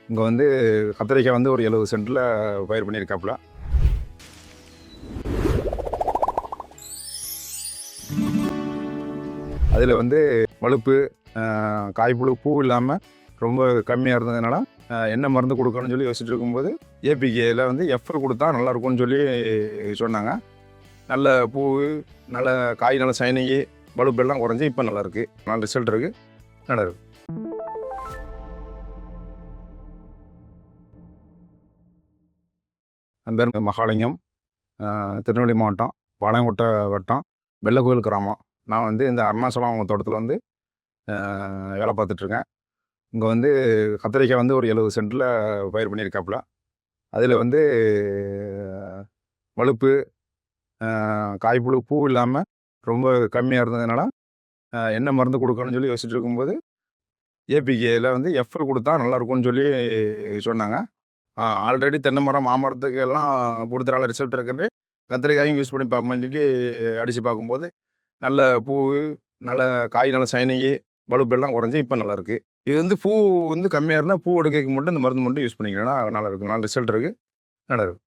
இங்கே வந்து கத்திரிக்காய் வந்து ஒரு 70 சென்ட்டில் பயிர் பண்ணியிருக்காப்புல. அதில் வந்து வலுப்பு, காய்ப்புழு, பூ இல்லாமல் ரொம்ப கம்மியாக இருந்ததுனால என்ன மருந்து கொடுக்கணும்னு சொல்லி யோசிச்சுட்டு இருக்கும்போது ஏபிகேயில் வந்து எஃப்எல் கொடுத்தா நல்லாயிருக்கும்னு சொல்லி சொன்னாங்க. நல்ல பூ, நல்ல காய், நல்ல சைனிங்கு, வலுப்பு எல்லாம் குறைஞ்சி இப்போ நல்லாயிருக்கு. நல்ல ரிசல்ட் இருக்குது, நல்லா இருக்குது. என் பேர் மகாலிங்கம், திருநெல்வேலி மாவட்டம், பாளையங்கோட்டை வட்டம், வெள்ளக்கோயில் கிராமம். நான் வந்து இந்த அருணாச்சலம் தோட்டத்தில் வந்து வேலை பார்த்துட்ருக்கேன். இங்கே வந்து கத்திரிக்காய் வந்து ஒரு 70 சென்ட்டில் பயிர் பண்ணியிருக்காப்புல. அதில் வந்து வலுப்பு, காய்ப்புழு, பூ இல்லாமல் ரொம்ப கம்மியாக இருந்ததுனால என்ன மருந்து கொடுக்கணும்னு சொல்லி யோசிச்சுட்டு இருக்கும்போது ஏபிகேயில் வந்து எஃப்எல் கொடுத்தா நல்லாயிருக்கும்னு சொல்லி சொன்னாங்க. ஆல்ரெடி தென்னை மரம், மாமரத்துக்கு எல்லாம் கொடுத்துறால ரிசல்ட் இருக்கிறது. கத்திரிக்காயும் யூஸ் பண்ணி பார்ப்போம்னு சொல்லி அடித்து பார்க்கும்போது நல்ல பூ, நல்ல காய், நல்ல சைனிங்கு, வலுப்பு எல்லாம் குறைஞ்சி இப்போ நல்லாயிருக்கு. இது வந்து பூ வந்து கம்மியாக இருந்தால் பூ எடுக்கிறதுக்கு மட்டும் இந்த மருந்து மட்டும் யூஸ் பண்ணிக்கிறேன்னா நல்லாயிருக்கும். நல்ல ரிசல்ட் இருக்குது, நல்லா இருக்குது.